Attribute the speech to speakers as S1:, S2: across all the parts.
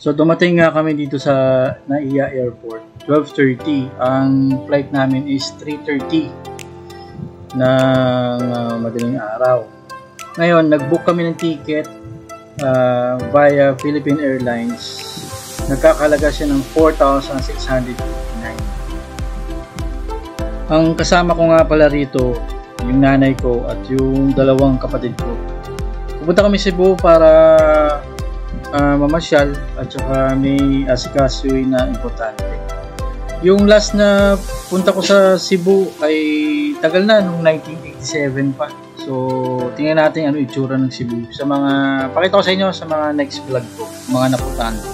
S1: So dumating nga kami dito sa Naiya Airport, 12:30. Ang flight namin is 3:30 ng madaling araw. Ngayon, nag-book kami ng ticket via Philippine Airlines. Nagkakalaga siya ng 4,659. Ang kasama ko nga pala rito, yung nanay ko at yung dalawang kapatid ko. Pupunta kami sa Cebu para mamasyal at saka may asikasuhin na importante. Yung last na punta ko sa Cebu ay tagal na, nung 1987 pa. So tingnan natin ano itsura ng Cebu sa mga, pakita ko sa inyo sa mga next vlog ko, mga napuntahan ko.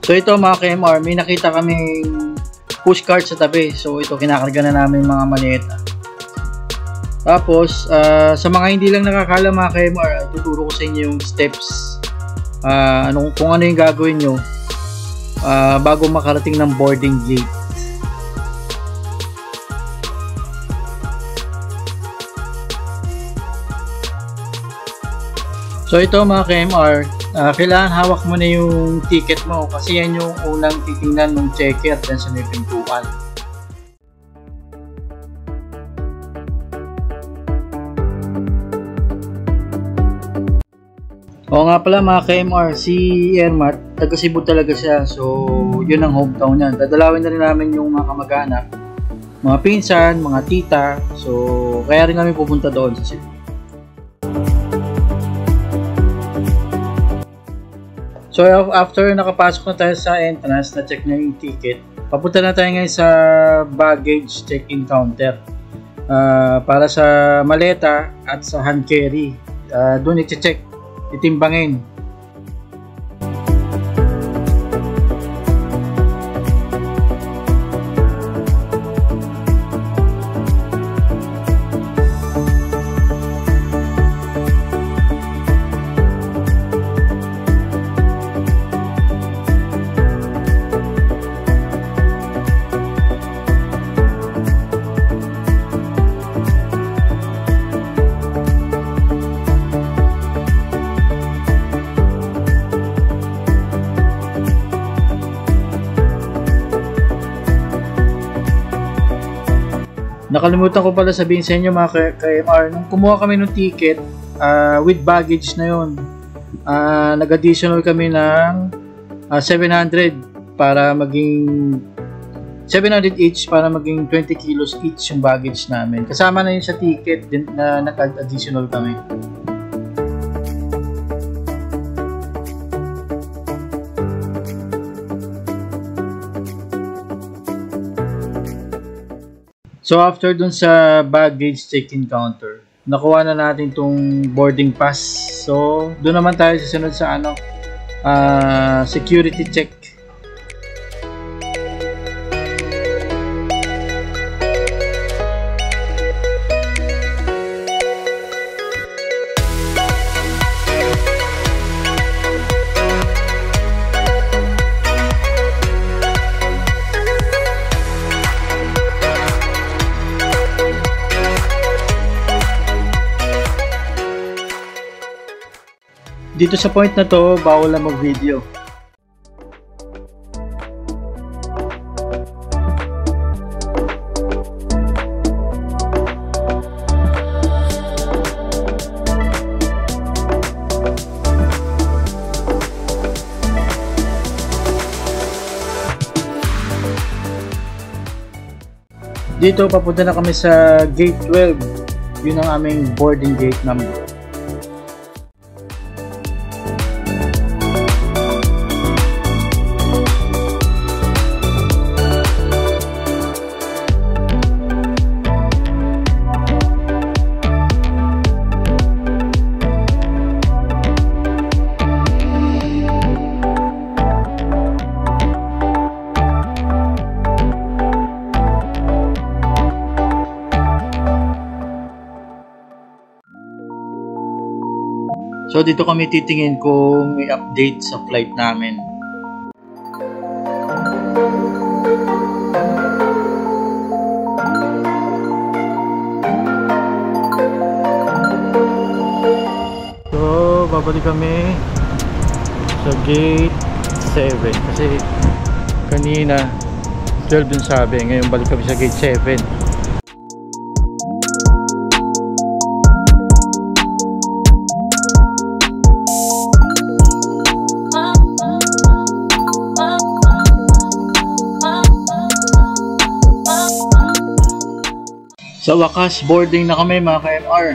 S1: So ito mga KMR, may nakita kaming pushcart sa tabi. So ito, kinakarga na namin mga maleta. Tapos sa mga hindi lang nakakala mga KMR, tuturo ko sa inyo yung steps, kung ano yung gagawin nyo bago makarating ng boarding gate. So ito mga KMR, kailangan hawak mo na yung ticket mo kasi yan yung unang titingnan ng checker dyan sa may pintuan. Oo nga pala mga KMR, si Ermat, taga Cebu talaga siya. So yun ang hometown niya. Dadalawin na rin namin yung mga kamag-anak, mga pinsan, mga tita. So kaya rin kami pupunta doon sa Cebu. So after nakapasok na tayo sa entrance, na-check na yung ticket, papunta na tayo ngayon sa baggage check-in counter para sa maleta at sa hand carry. Doon i-check, itimbangin. Nakalimutan ko pala sabihin sa inyo mga KMR, nung kumuha kami ng ticket with baggage na yun, nag-additional kami ng 700 para maging 700 each para maging 20 kilos each yung baggage namin. Kasama na yun sa ticket din na nag-additional kami. So after dun sa baggage check-in counter, nakuha na natin tong boarding pass. So doon naman tayo susunod sa security check. Dito sa point na to, bawal na mag-video. Dito papunta na kami sa gate 12. Yun ang aming boarding gate number. So dito kami titingin kung may update sa flight namin. So babalik kami sa gate 7 kasi kanina 12 yung sabi, ngayon balik kami sa gate 7. Sa wakas, boarding na kami mga ka-MR.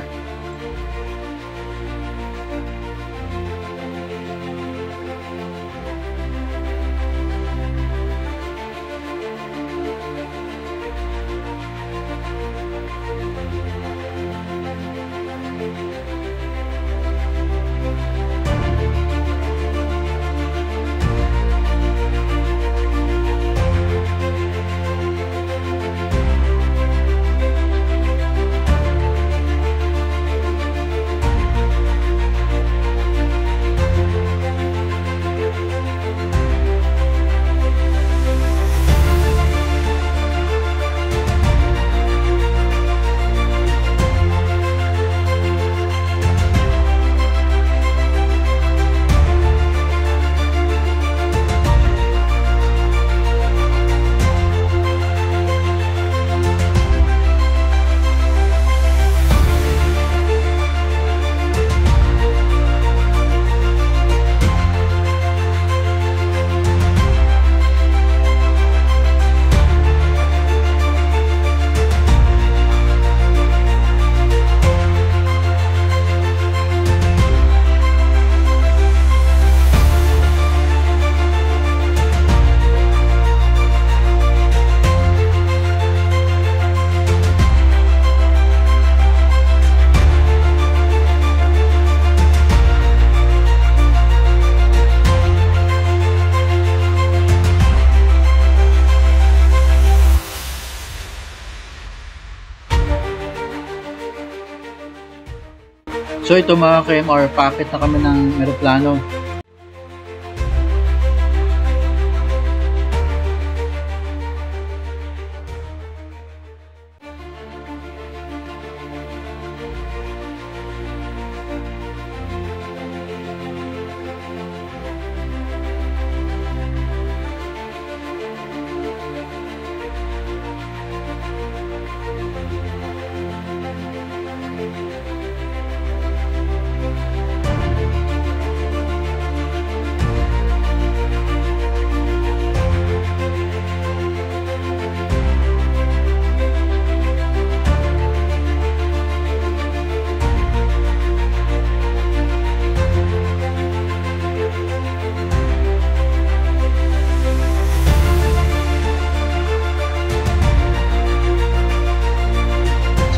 S1: So ito mga ka-MR, packet na kami ng eroplano.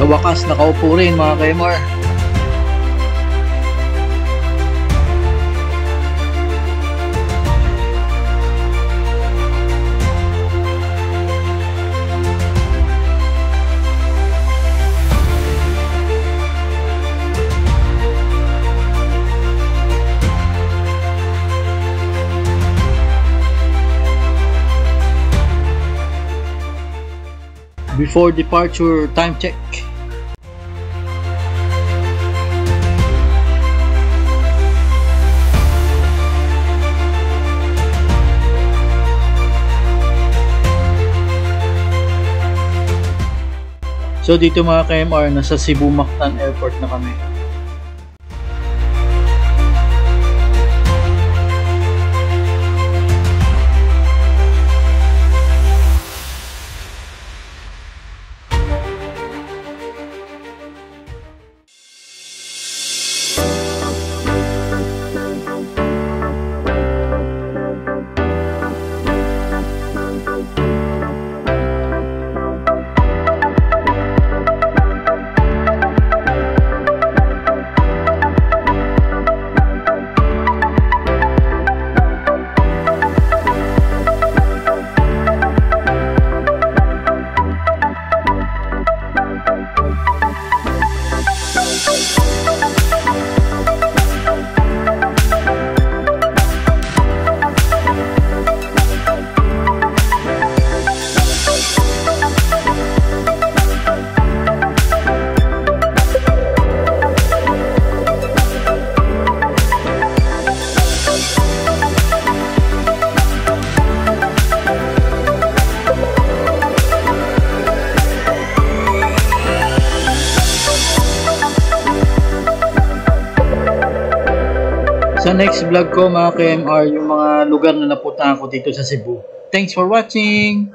S1: Sa wakas, nakaupo rin mga ka-MR. Before departure, time check. So dito mga ka-MR, nasa Cebu Mactan Airport na kami. sa next vlog ko mga KMR yung mga lugar na napuntahan ko dito sa Cebu. Thanks for watching!